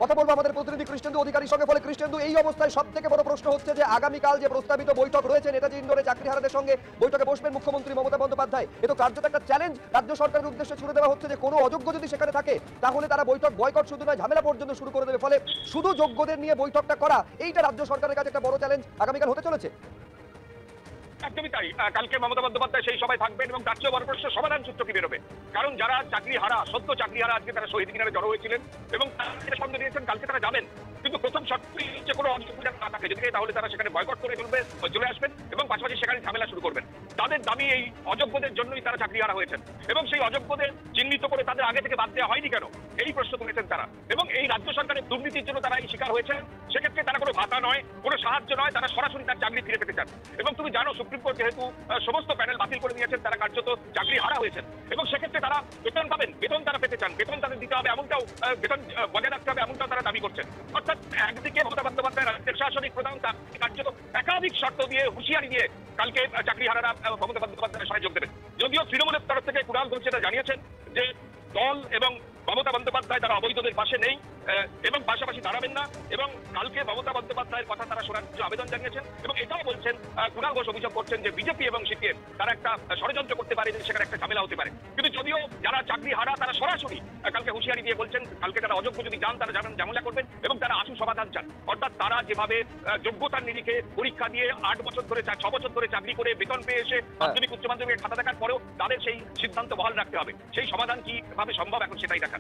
কথা বলবো আমাদের প্রতিনিধি কৃষ্ণেন্দু অধিকারীর সঙ্গে। ফলে কৃষ্ণেন্দু, এই অবস্থায় সব থেকে বড় প্রশ্ন হচ্ছে যে আগামীকাল যে প্রস্তাবিত বৈঠক রয়েছে নেতাজি ইন্ডোরে চাকরিহারাদের সঙ্গে বৈঠকে বসবেন মুখ্যমন্ত্রী মমতা বন্দ্যোপাধ্যায়। এ তো কার্যত একটা চ্যালেঞ্জ রাজ্য সরকারের উদ্দেশ্যে ছুড়ে দেওয়া হচ্ছে যে কোনো অযোগ্য যদি সেখানে থাকে তাহলে তারা বৈঠক বয়কট শুধু নয় ঝামেলা পর্যন্ত শুরু করে দেবে। ফলে শুধু যোগ্যদের নিয়ে বৈঠকটা করা এইটা রাজ্য সরকারের কাছে একটা বড় চ্যালেঞ্জ আগামীকাল হতে চলেছে। একদমই তাই। কালকে মমতা বন্দ্যোপাধ্যায় সেই সভায় থাকবেন এবং তার চেয়ে বড় প্রশ্ন সমাধান সূত্র কি বেরোবে। কারণ যারা চাকরি হারা, সদ্য চাকরি হারা, আজকে তারা শহীদ মিনারে জড়ো হয়েছিলেন এবং তারা সঙ্গে দিয়েছেন কালকে তারা যাবেন, কিন্তু প্রথম শর্তই হচ্ছে কোনো অসুবিধা না থাকে যদি তাহলে তারা সেখানে বয়কট করে চলে আসবেন এবং পাশাপাশি সেখানে ঝামেলা শুরু করবেন। তাদের দাবি এই অযোগ্যদের জন্যই তারা চাকরি হারা হয়েছেন এবং সেই অযোগ্যদের চিহ্নিত করে তাদের আগে থেকে বাদ দেওয়া হয়নি কেন, এই প্রশ্ন তুলেছেন তারা। এবং এই রাজ্য সরকারের দুর্নীতির জন্য তারা এই শিকার হয়েছেন। সেক্ষেত্রে তারা কোনো ভাতা নয়, কোনো সাহায্য নয়, তারা সরাসরি তার চাকরি ফিরে পেতে চান। এবং তুমি জানো সুপ্রিম কোর্ট যেহেতু সমস্ত প্যানেল বাতিল করে দিয়েছেন, তারা কার্যত চাকরি হারা হয়েছেন এবং সেক্ষেত্রে তারা বেতন পাবেন, বেতন তারা পেতে চান, বেতন তাদের দিতে হবে এমনটাও, বেতন বজায় রাখতে হবে এমনটাও তারা দাবি করছেন। অর্থাৎ একদিকে মমতা বন্দ্যোপাধ্যায় রাজ্যের প্রশাসনিক প্রধান তার কার্যত একাধিক শর্ত দিয়ে হুঁশিয়ারি দিয়ে কালকে চাকরি হারারা মমতা বন্দ্যোপাধ্যায়ের সঙ্গে যোগ দেবেন। যদিও তৃণমূলের তরফ থেকে কুণাল ঘোষ সেটা জানিয়েছেন যে দল এবং মমতা বন্দ্যোপাধ্যায় তারা অবৈধদের পাশে নেই এবং পাশাপাশি দাঁড়াবেন না এবং কালকে মমতা বন্দ্যোপাধ্যায়ের কথা তারা শোনার জন্য আবেদন জানিয়েছেন। এবং এটাও বলছেন, কুণাল ঘোষ অভিযোগ করছেন যে বিজেপি এবং সিপিএম তারা একটা ষড়যন্ত্র করতে পারে, সেখানে একটা ঝামেলা হতে পারে। কিন্তু যদিও যারা চাকরি হারা তারা সরাসরি কালকে হুঁশিয়ারি দিয়ে বলছেন কালকে তারা অযোগ্য যদি যান তারা ঝামেলা করবেন এবং তারা আশু সমাধান চান। অর্থাৎ তারা যেভাবে যোগ্যতার নিরিখে পরীক্ষা দিয়ে 8 বছর ধরে 6 বছর ধরে চাকরি করে বেতন পেয়ে এসে মাধ্যমিক উচ্চ মাধ্যমিকের খাতা দেখার পরেও তাদের সেই সিদ্ধান্ত বহাল রাখতে হবে। সেই সমাধান কিভাবে সম্ভব এখন সেটাই দেখার।